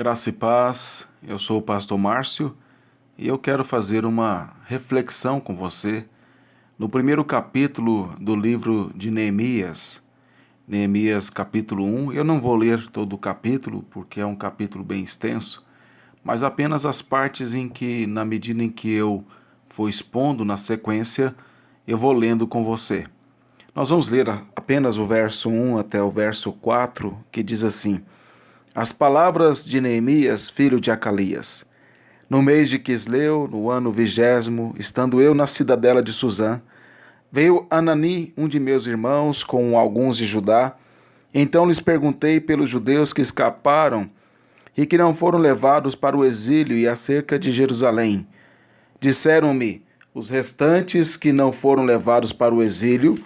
Graça e paz, eu sou o pastor Márcio e eu quero fazer uma reflexão com você no primeiro capítulo do livro de Neemias. Neemias capítulo 1, eu não vou ler todo o capítulo porque é um capítulo bem extenso, mas apenas as partes em que, na medida em que eu for expondo na sequência, eu vou lendo com você. Nós vamos ler apenas o verso 1 até o verso 4, que diz assim: As palavras de Neemias, filho de Acalias. No mês de Quisleu, no ano 20º, estando eu na cidadela de Suzã, veio Anani, um de meus irmãos, com alguns de Judá. Então lhes perguntei pelos judeus que escaparam e que não foram levados para o exílio e acerca de Jerusalém. Disseram-me, os restantes que não foram levados para o exílio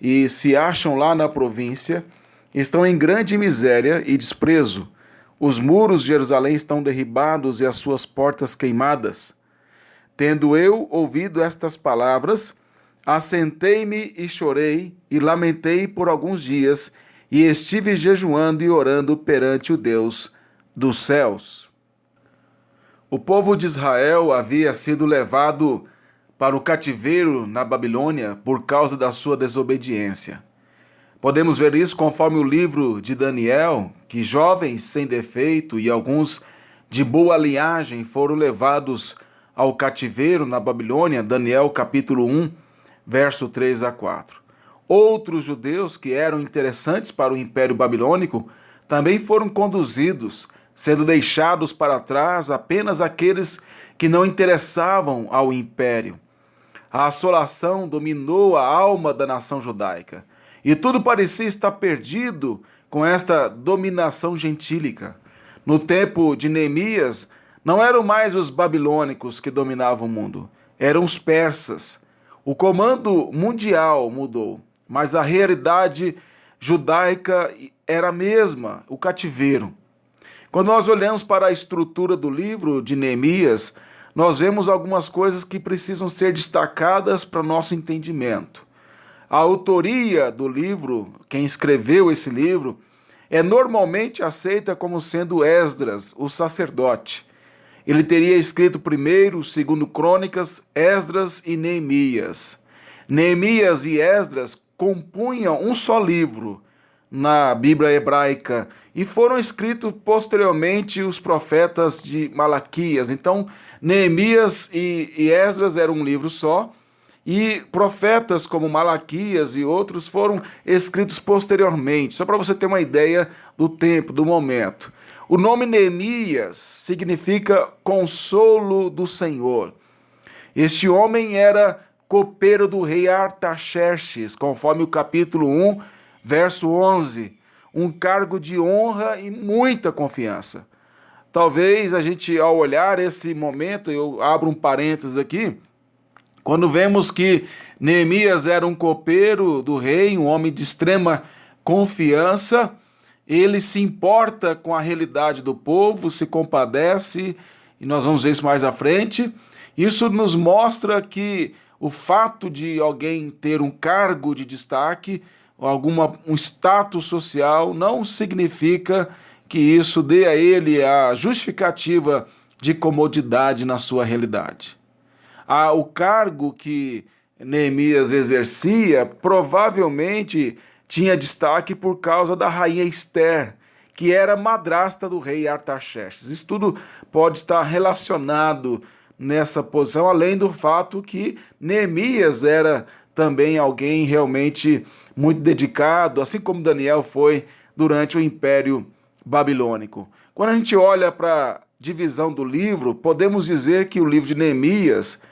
e se acham lá na província, estão em grande miséria e desprezo. Os muros de Jerusalém estão derribados e as suas portas queimadas. Tendo eu ouvido estas palavras, assentei-me e chorei e lamentei por alguns dias e estive jejuando e orando perante o Deus dos céus. O povo de Israel havia sido levado para o cativeiro na Babilônia por causa da sua desobediência. Podemos ver isso conforme o livro de Daniel, que jovens sem defeito e alguns de boa linhagem foram levados ao cativeiro na Babilônia, Daniel capítulo 1, verso 3 a 4. Outros judeus que eram interessantes para o Império Babilônico também foram conduzidos, sendo deixados para trás apenas aqueles que não interessavam ao Império. A assolação dominou a alma da nação judaica. E tudo parecia estar perdido com esta dominação gentílica. No tempo de Neemias, não eram mais os babilônicos que dominavam o mundo, eram os persas. O comando mundial mudou, mas a realidade judaica era a mesma, o cativeiro. Quando nós olhamos para a estrutura do livro de Neemias, nós vemos algumas coisas que precisam ser destacadas para nosso entendimento. A autoria do livro, quem escreveu esse livro, é normalmente aceita como sendo Esdras, o sacerdote. Ele teria escrito primeiro, segundo Crônicas, Esdras e Neemias. Neemias e Esdras compunham um só livro na Bíblia hebraica e foram escritos posteriormente os profetas de Malaquias. Então, Neemias e Esdras eram um livro só, e profetas como Malaquias e outros foram escritos posteriormente, só para você ter uma ideia do tempo, do momento. O nome Neemias significa consolo do Senhor. Este homem era copeiro do rei Artaxerxes, conforme o capítulo 1, verso 11, um cargo de honra e muita confiança. Talvez a gente, ao olhar esse momento, eu abro um parênteses aqui, quando vemos que Neemias era um copeiro do rei, um homem de extrema confiança, ele se importa com a realidade do povo, se compadece, e nós vamos ver isso mais à frente. Isso nos mostra que o fato de alguém ter um cargo de destaque, um status social, não significa que isso dê a ele a justificativa de comodidade na sua realidade. O cargo que Neemias exercia provavelmente tinha destaque por causa da rainha Ester, que era madrasta do rei Artaxerxes. Isso tudo pode estar relacionado nessa posição, além do fato que Neemias era também alguém realmente muito dedicado, assim como Daniel foi durante o Império Babilônico. Quando a gente olha para a divisão do livro, podemos dizer que o livro de Neemias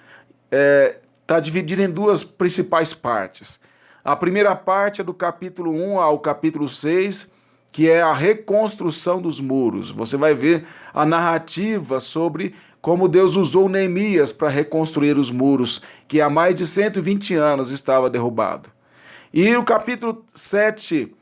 está dividido em duas principais partes. A primeira parte é do capítulo 1 ao capítulo 6, que é a reconstrução dos muros. Você vai ver a narrativa sobre como Deus usou Neemias para reconstruir os muros, que há mais de 120 anos estava derrubado. E o capítulo 7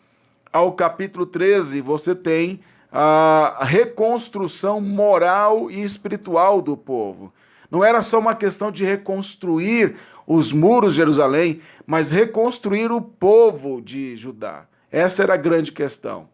ao capítulo 13, você tem a reconstrução moral e espiritual do povo. Não era só uma questão de reconstruir os muros de Jerusalém, mas reconstruir o povo de Judá. Essa era a grande questão.